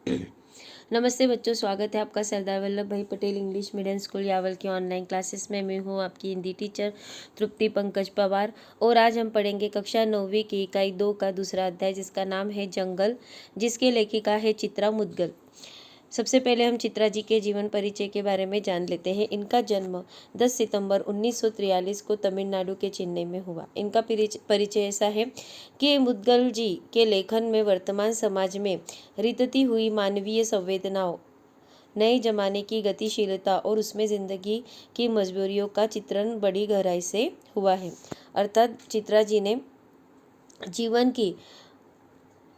नमस्ते बच्चों, स्वागत है आपका सरदार वल्लभ भाई Patel English medium school Yawal की ऑनलाइन क्लासेस में। मैं हूँ आपकी हिंदी टीचर तृप्ति पंकज पवार और आज हम पढ़ेंगे कक्षा 9वीं की इकाई 2 का दूसरा अध्याय जिसका नाम है जंगल, जिसके लेखिका है चित्रा मुद्गल। सबसे पहले हम चित्रा जी के जीवन परिचय के बारे में जान लेते हैं। इनका जन्म 10 सितंबर 1943 को तमिलनाडु के चेन्नई में हुआ। इनका परिचय ऐसा है कि मुद्गल जी के लेखन में वर्तमान समाज में रितती हुई मानवीय संवेदनाओं, नए जमाने की गतिशीलता और उसमें जिंदगी की मजबूरियों का चित्रण बड़ी गहराई से हुआ है। अर्थात चित्रा जी ने जीवन की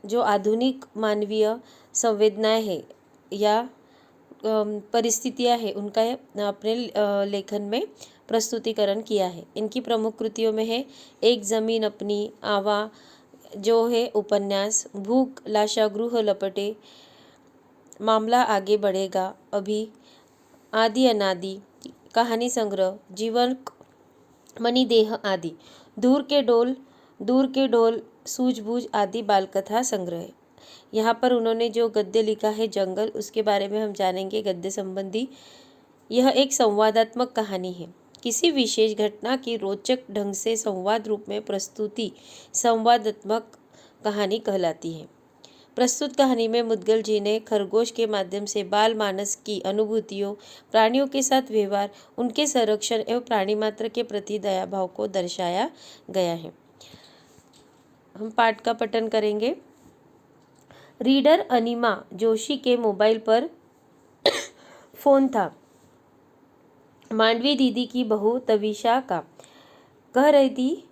जो आधुनिक मानवीय संवेदनाएं हैं या परिस्थितियां हैं उनका अपने लेखन में प्रस्तुतिकरण किया है। इनकी प्रमुख कृतियों में है एक जमीन अपनी, आवा जो है उपन्यास, भूख लाशागृह लपटे, मामला आगे बढ़ेगा अभी, आदि अनादि, कहानी संग्रह, जीवन मणिदेह आदि, दूर के डोल सूझबूझ आदि बाल कथा संग्रह है। यहाँ पर उन्होंने जो गद्य लिखा है जंगल, उसके बारे में हम जानेंगे गद्य संबंधी। यह एक संवादात्मक कहानी है। किसी विशेष घटना की रोचक ढंग से संवाद रूप में प्रस्तुति संवादात्मक कहानी कहलाती है। प्रस्तुत कहानी में मुद्गल जी ने खरगोश के माध्यम से बाल मानस की अनुभूतियों, प्राणियों के साथ व्यवहार, उनके संरक्षण एवं प्राणी मात्र के प्रति दया भाव को दर्शाया गया है। हम पाठ का पठन करेंगे। रीडर अनिमा जोशी के मोबाइल पर फोन था। मांडवी दीदी की बहू तविशा का। कह रही थी,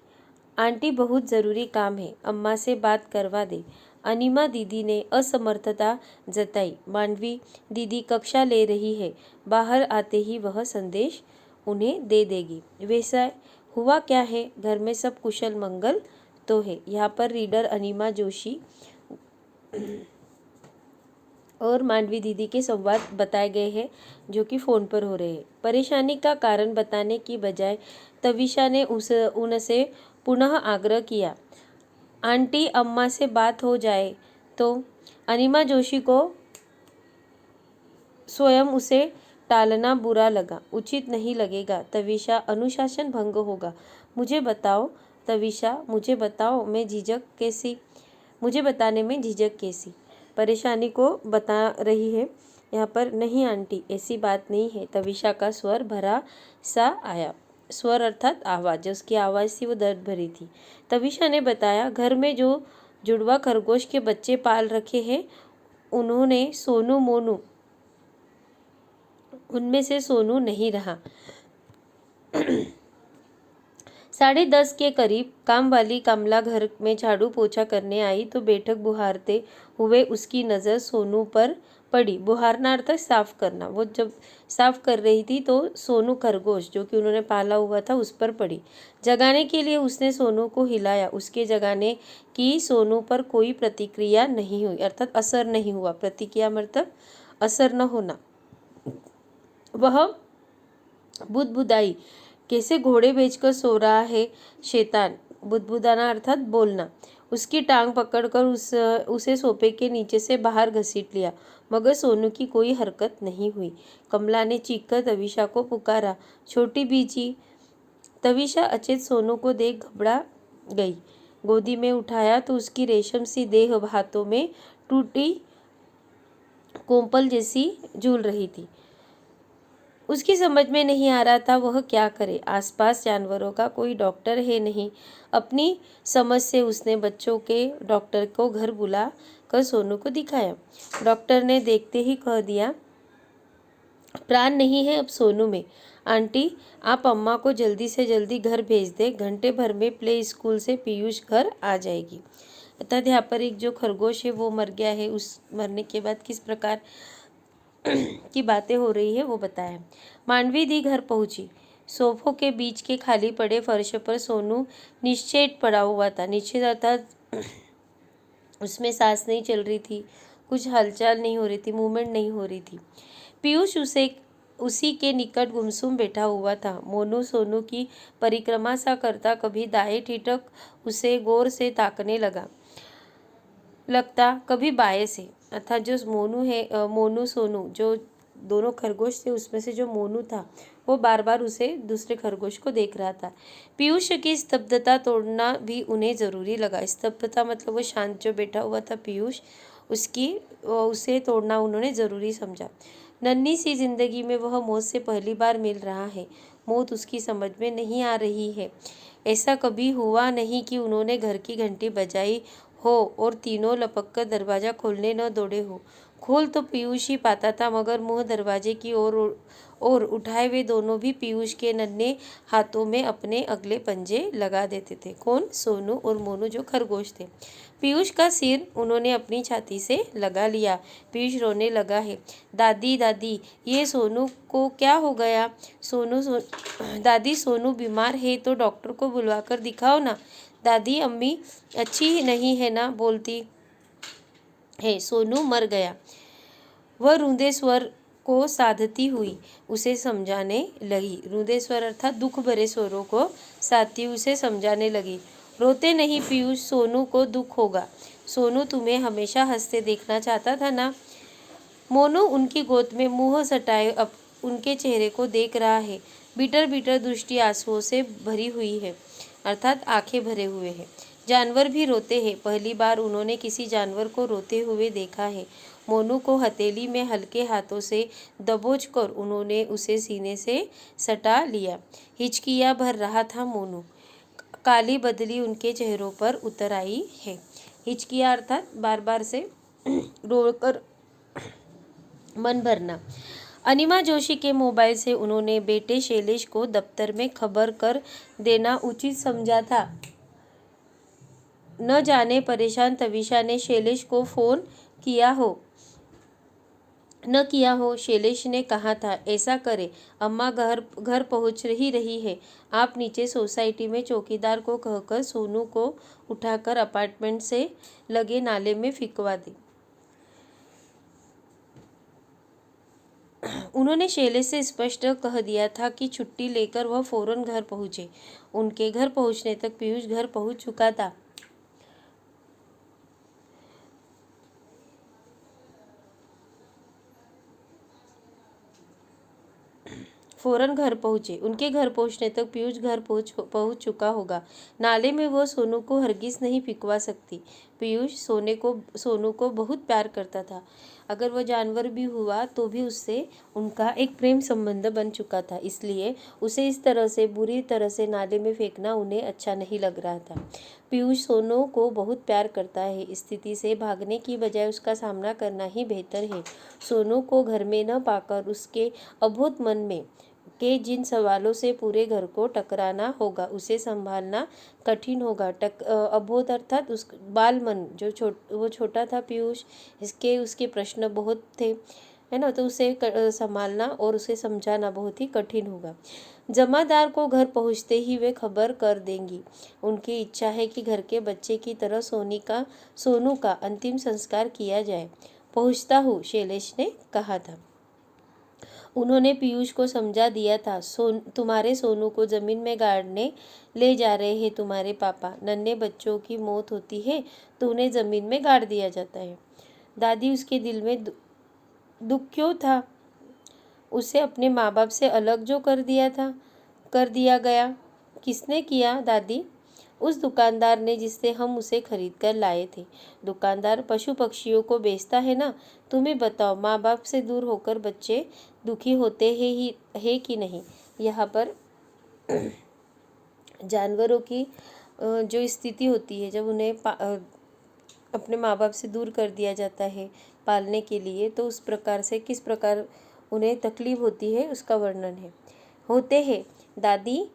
आंटी बहुत ज़रूरी काम है, अम्मा से बात करवा दे। अनिमा दीदी ने असमर्थता जताई। मांडवी दीदी कक्षा ले रही है, बाहर आते ही वह संदेश उन्हें दे देगी। वैसा हुआ क्या है, घर में सब कुशल मंगल तो है। यहाँ पर रीडर अनिमा जोशी और मांडवी दीदी के संवाद बताए गए हैं जो कि फ़ोन पर हो रहे हैं। परेशानी का कारण बताने की बजाय तविशा ने उनसे पुनः आग्रह किया, आंटी अम्मा से बात हो जाए तो। अनिमा जोशी को स्वयं उसे टालना बुरा लगा। उचित नहीं लगेगा तविशा, अनुशासन भंग होगा। मुझे बताओ तविशा, मुझे बताओ, मुझे बताने में झिझक कैसी। परेशानी को बता रही है यहाँ पर। नहीं आंटी, ऐसी बात नहीं है। तविशा का स्वर भरा सा आया। स्वर अर्थात आवाज़, जो उसकी आवाज़ थी वो दर्द भरी थी। तविशा ने बताया, घर में जो जुड़वा खरगोश के बच्चे पाल रखे हैं उन्होंने सोनू मोनू, उनमें से सोनू नहीं रहा। 10:30 के करीब काम वाली कमला घर में झाड़ू पोछा करने आई तो बैठक बुहारते हुए उसकी नज़र सोनू पर पड़ी। बुहारना अर्थात साफ करना। वो जब साफ कर रही थी तो सोनू खरगोश जो कि उन्होंने पाला हुआ था उस पर पड़ी। जगाने के लिए उसने सोनू को हिलाया। उसके जगाने की सोनू पर कोई प्रतिक्रिया नहीं हुई, अर्थात असर नहीं हुआ। प्रतिक्रिया मतलब असर न होना। वह बुदबुदाई, कैसे घोड़े बेचकर सो रहा है शैतान। बुदबुदाना अर्थात बोलना। उसकी टांग पकड़कर उसे सोफे के नीचे से बाहर घसीट लिया, मगर सोनू की कोई हरकत नहीं हुई। कमला ने चीखकर तविशा को पुकारा, छोटी बीजी। तविशा अचेत सोनू को देख घबरा गई। गोदी में उठाया तो उसकी रेशम सी देह हाथों में टूटी कोंपल जैसी झूल रही थी। उसकी समझ में नहीं आ रहा था वह क्या करे। आसपास जानवरों का कोई डॉक्टर है नहीं। अपनी समझ से उसने बच्चों के डॉक्टर को घर बुला कर सोनू को दिखाया। डॉक्टर ने देखते ही कह दिया, प्राण नहीं है अब सोनू में। आंटी, आप अम्मा को जल्दी से जल्दी घर भेज दे, घंटे भर में प्ले स्कूल से पीयूष घर आ जाएगी। अर्थात यहाँ पर एक जो खरगोश है वो मर गया है। उस मरने के बाद किस प्रकार की बातें हो रही है वो बताया। मांडवी दी घर पहुंची। सोफों के बीच के खाली पड़े फर्श पर सोनू निश्चेत पड़ा हुआ था। निश्चेत अर्थात उसमें सांस नहीं चल रही थी, कुछ हलचल नहीं हो रही थी, मूवमेंट नहीं हो रही थी। पीयूष उसी के निकट गुमसुम बैठा हुआ था। मोनू सोनू की परिक्रमा सा करता कभी दाएं ठिठक उसे गौर से ताकने लगता, कभी बाएं से। अर्थात जो मोनू है, मोनू सोनू जो दोनों खरगोश थे उसमें से जो मोनू था वो बार बार उसे दूसरे खरगोश को देख रहा था। पीयूष की स्तब्धता तोड़ना भी उन्हें ज़रूरी लगा। स्तब्धता मतलब वो शांत जो बैठा हुआ था पीयूष, उसे तोड़ना उन्होंने ज़रूरी समझा। नन्ही सी जिंदगी में वह मौत से पहली बार मिल रहा है। मौत उसकी समझ में नहीं आ रही है। ऐसा कभी हुआ नहीं कि उन्होंने घर की घंटी बजाई हो और तीनों लपक कर दरवाज़ा खोलने न दौड़े हो। खोल तो पीयूष ही पाता था, मगर मुंह दरवाजे की ओर उठाए वे दोनों भी पीयूष के नन्हे हाथों में अपने अगले पंजे लगा देते थे। कौन? सोनू और मोनू जो खरगोश थे। पीयूष का सिर उन्होंने अपनी छाती से लगा लिया। पीयूष रोने लगा है। दादी दादी, ये सोनू को क्या हो गया? दादी, सोनू बीमार है तो डॉक्टर को बुलवा कर दिखाओ ना। दादी, अम्मी अच्छी नहीं है ना, बोलती है सोनू मर गया। वह रूंधे स्वर को साधती हुई उसे समझाने लगी। रूंधे स्वर अर्थात दुख भरे स्वरों को साधती उसे समझाने लगी। रोते नहीं पीयूष, सोनू को दुख होगा। सोनू तुम्हें हमेशा हंसते देखना चाहता था ना। मोनू उनकी गोद में मुंह सटाए अब उनके चेहरे को देख रहा है। बिटर बिटर दृष्टि आंसुओं से भरी हुई है, अर्थात आंखें भरे हुए हैं। जानवर भी रोते हैं। पहली बार उन्होंने किसी जानवर को रोते हुए देखा है। मोनू को हथेली में हल्के हाथों से दबोच कर उन्होंने उसे सीने से सटा लिया। हिचकियाँ भर रहा था मोनू। काली बदली उनके चेहरों पर उतर आई है। हिचकियाँ अर्थात बार बार से रोकर मन भरना। अनिमा जोशी के मोबाइल से उन्होंने बेटे शैलेश को दफ्तर में खबर कर देना उचित समझा था। न जाने परेशान तविशा ने शैलेश को फोन किया हो न किया हो। शैलेश ने कहा था, ऐसा करे, अम्मा घर पहुंच रही है। आप नीचे सोसाइटी में चौकीदार को कहकर सोनू को उठाकर अपार्टमेंट से लगे नाले में फिकवा दे। उन्होंने शैलेश से स्पष्ट कह दिया था कि छुट्टी लेकर वह फौरन घर पहुंचे। उनके घर पहुंचने तक पीयूष घर पहुंच चुका था। फौरन घर पहुंचे। उनके घर पहुंचने तक पीयूष घर पहुंच चुका होगा। नाले में वह सोनू को हरगिज नहीं फिकवा सकती। पीयूष सोनू को बहुत प्यार करता था। अगर वह जानवर भी हुआ तो भी उससे उनका एक प्रेम संबंध बन चुका था, इसलिए उसे इस तरह से बुरी तरह से नाले में फेंकना उन्हें अच्छा नहीं लग रहा था। पीयूष सोनू को बहुत प्यार करता है। इस स्थिति से भागने की बजाय उसका सामना करना ही बेहतर है। सोनू को घर में न पाकर उसके अबोध मन में के जिन सवालों से पूरे घर को टकराना होगा, उसे संभालना कठिन होगा। अबोध अर्थात उस बाल मन जो वो छोटा था पीयूष, उसके प्रश्न बहुत थे, है ना, तो उसे संभालना और उसे समझाना बहुत ही कठिन होगा। जमादार को घर पहुंचते ही वे खबर कर देंगी। उनकी इच्छा है कि घर के बच्चे की तरह सोनू का अंतिम संस्कार किया जाए। पहुंचता हूँ, शैलेश ने कहा था। उन्होंने पीयूष को समझा दिया था, तुम्हारे सोनू को जमीन में गाड़ने ले जा रहे हैं तुम्हारे पापा। नन्हे बच्चों की मौत होती है तो उन्हें जमीन में गाड़ दिया जाता है। दादी, उसके दिल में दुख क्यों था? उसे अपने माँ बाप से अलग जो कर दिया गया। किसने किया दादी? उस दुकानदार ने जिससे हम उसे खरीद कर लाए थे। दुकानदार पशु पक्षियों को बेचता है ना। तुम ही बताओ, माँ बाप से दूर होकर बच्चे दुखी होते हैं कि नहीं? यहाँ पर जानवरों की जो स्थिति होती है जब उन्हें अपने माँ बाप से दूर कर दिया जाता है पालने के लिए, तो उस प्रकार से किस प्रकार उन्हें तकलीफ होती है उसका वर्णन है। होते हैं दादी,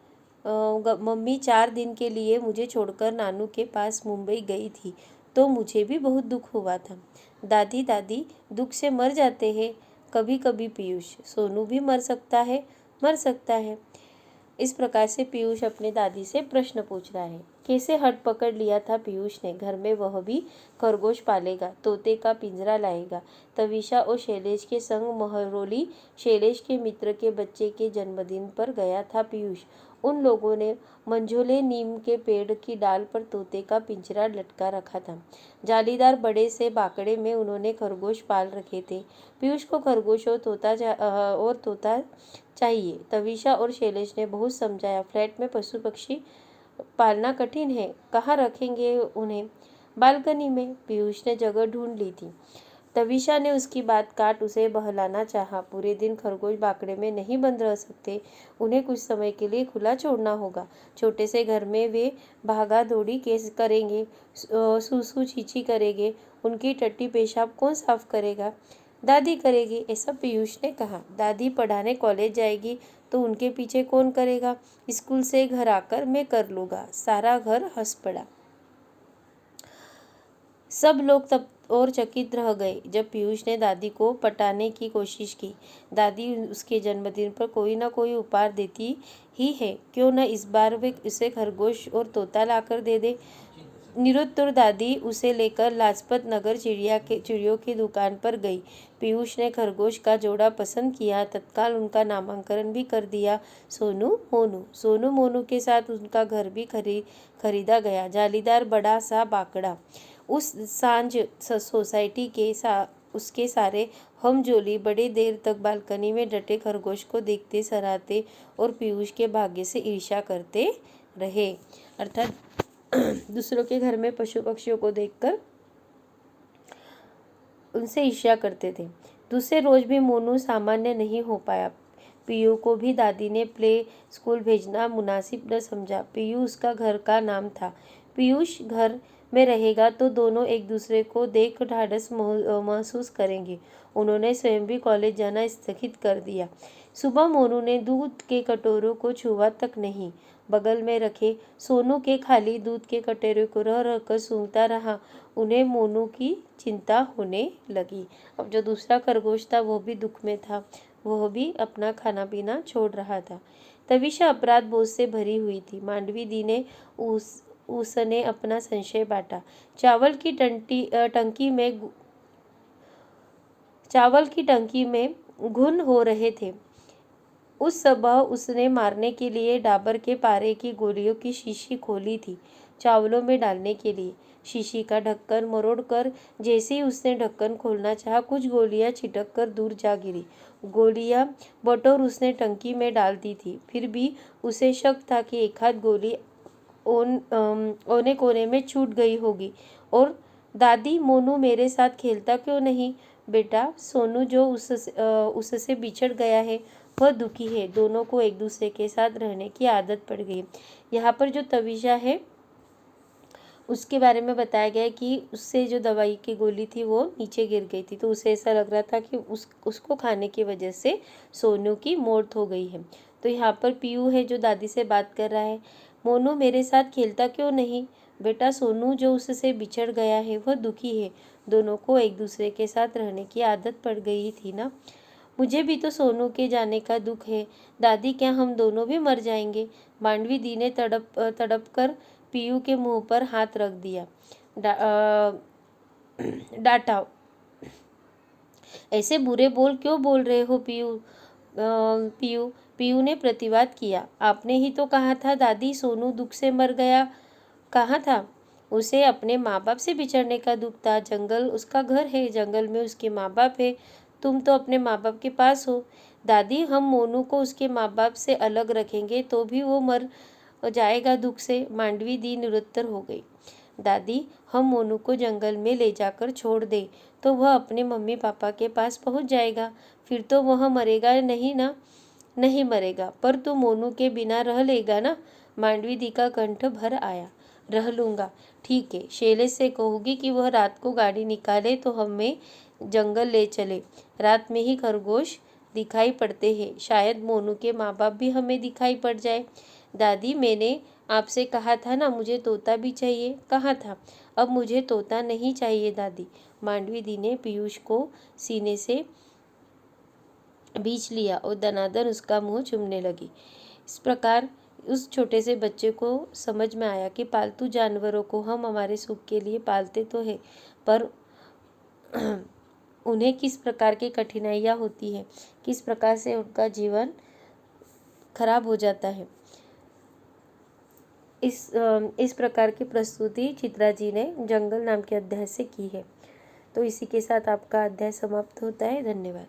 मम्मी 4 दिन के लिए मुझे छोड़कर नानू के पास मुंबई गई थी तो मुझे भी बहुत दुख हुआ था। दादी, दुख से मर जाते हैं कभी कभी पीयूष। सोनू भी मर सकता है। इस प्रकार से पीयूष अपने दादी से प्रश्न पूछ रहा है। कैसे हट पकड़ लिया था पीयूष ने। घर में वह भी खरगोश पालेगा, तोते का पिंजरा लाएगा। तविशा और शैलेश के संग महरौली शैलेश के मित्र के बच्चे के जन्मदिन पर गया था पीयूष, उन लोगों ने मंझोले नीम के पेड़ की डाल पर तोते का पिंजरा लटका रखा था। जालीदार बड़े से बाकड़े में उन्होंने खरगोश पाल रखे थे। पीयूष को खरगोश और तोता चाहिए। तविशा और शैलेश ने बहुत समझाया, फ्लैट में पशु पक्षी पालना कठिन है, कहाँ रखेंगे उन्हें? बालकनी में। पीयूष ने जगह ढूंढ ली थी। तविशा ने उसकी बात काट उसे बहलाना चाहा। पूरे दिन खरगोश बाकड़े में नहीं बंद रह सकते, उन्हें कुछ समय के लिए खुला छोड़ना होगा। छोटे से घर में वे भागा दौड़ी कैसे करेंगे, सूसू चींची करेंगे, उनकी टट्टी पेशाब कौन साफ करेगा? दादी करेगी, ऐसा पीयूष ने कहा। दादी पढ़ाने कॉलेज जाएगी तो उनके पीछे कौन करेगा? स्कूल से घर आकर मैं कर लूँगा। सारा घर हंस पड़ा। सब लोग तब और चकित रह गए जब पीयूष ने दादी को पटाने की कोशिश की। दादी उसके जन्मदिन पर कोई ना कोई उपहार देती ही है, क्यों न इस बार वे उसे खरगोश और तोता लाकर दे दे। निरुत्तर दादी उसे लेकर लाजपत नगर चिड़ियों की दुकान पर गई। पीयूष ने खरगोश का जोड़ा पसंद किया, तत्काल उनका नामकरण भी कर दिया, सोनू मोनू। सोनू मोनू के साथ उनका घर भी खरीदा गया, जालीदार बड़ा सा बाकड़ा। उस सांझ सोसाइटी के उसके सारे हमजोली बड़े देर तक बालकनी में डटे खरगोश को देखते सराहते और पीयूष के भाग्य से ईर्ष्या करते रहे। अर्थात दूसरों के घर में पशु पक्षियों को देखकर उनसे ईर्ष्या करते थे। दूसरे रोज भी मोनू सामान्य नहीं हो पाया। पीयू को भी दादी ने प्ले स्कूल भेजना मुनासिब न समझा। पीयू उसका घर का नाम था। पीयूष घर में रहेगा तो दोनों एक दूसरे को देख ढाढ़स महसूस करेंगे। उन्होंने स्वयं भी कॉलेज जाना स्थगित कर दिया। सुबह मोनू ने दूध के कटोरों को छुआ तक नहीं। बगल में रखे सोनू के खाली दूध के कटोरे को रह रहकर सूंघता रहा। उन्हें मोनू की चिंता होने लगी। अब जो दूसरा खरगोश था वो भी दुख में था, वह भी अपना खाना पीना छोड़ रहा था। तविशा अपराध बोझ से भरी हुई थी। मांडवी दी ने उसने अपना संशय बांटा। चावल की टंकी में घुन हो रहे थे। उस सुबह उसने मारने के लिए डाबर के पारे की गोलियों की शीशी खोली थी, चावलों में डालने के लिए। शीशी का ढक्कन मरोड़कर जैसे ही उसने ढक्कन खोलना चाहा, कुछ गोलियां छिटक कर दूर जा गिरी। गोलियां बटोर उसने टंकी में डाल दी थी। फिर भी उसे शक था कि एक आध गोली ओने कोने में छूट गई होगी। और दादी, मोनू मेरे साथ खेलता क्यों नहीं? बेटा, सोनू जो उससे बिछड़ गया है वह दुखी है। दोनों को एक दूसरे के साथ रहने की आदत पड़ गई। यहाँ पर जो तविशा है उसके बारे में बताया गया है कि उससे जो दवाई की गोली थी वो नीचे गिर गई थी, तो उसे ऐसा लग रहा था कि उसको खाने की वजह से सोनू की मौत हो गई है। तो यहाँ पर पीयू है जो दादी से बात कर रहा है। मोनू मेरे साथ खेलता क्यों नहीं? बेटा, सोनू जो उससे बिछड़ गया है वह दुखी है। दोनों को एक दूसरे के साथ रहने की आदत पड़ गई थी ना। मुझे भी तो सोनू के जाने का दुख है। दादी, क्या हम दोनों भी मर जाएंगे? मांडवी दी ने तड़प कर पीयू के मुंह पर हाथ रख दिया। डांटा, ऐसे बुरे बोल क्यों बोल रहे हो पीयू ने प्रतिवाद किया। आपने ही तो कहा था दादी, सोनू दुख से मर गया। कहा था? उसे अपने माँ बाप से बिछड़ने का दुख था। जंगल उसका घर है, जंगल में उसके माँ बाप है। तुम तो अपने माँ बाप के पास हो। दादी, हम मोनू को उसके माँ बाप से अलग रखेंगे तो भी वो मर जाएगा दुख से। मांडवी दी निरुत्तर हो गई। दादी, हम मोनू को जंगल में ले जाकर छोड़ दे तो वह अपने मम्मी पापा के पास पहुंच जाएगा, फिर तो वह मरेगा नहीं ना? नहीं मरेगा, पर तू मोनू के बिना रह लेगा ना? मांडवी दी का कंठ भर आया। रह लूँगा। ठीक है, शैलेश से कहूँगी कि वह रात को गाड़ी निकाले तो हमें जंगल ले चले। रात में ही खरगोश दिखाई पड़ते हैं, शायद मोनू के माँ बाप भी हमें दिखाई पड़ जाए। दादी, मैंने आपसे कहा था ना मुझे तोता भी चाहिए। कहा था? अब मुझे तोता नहीं चाहिए दादी। मांडवी दी ने पीयूष को सीने से बींच लिया और दनादन उसका मुंह चूमने लगी। इस प्रकार उस छोटे से बच्चे को समझ में आया कि पालतू जानवरों को हम हमारे सुख के लिए पालते तो है, पर उन्हें किस प्रकार की कठिनाइयाँ होती है, किस प्रकार से उनका जीवन खराब हो जाता है। इस प्रकार की प्रस्तुति चित्रा जी ने जंगल नाम के अध्याय से की है। तो इसी के साथ आपका अध्याय समाप्त होता है। धन्यवाद।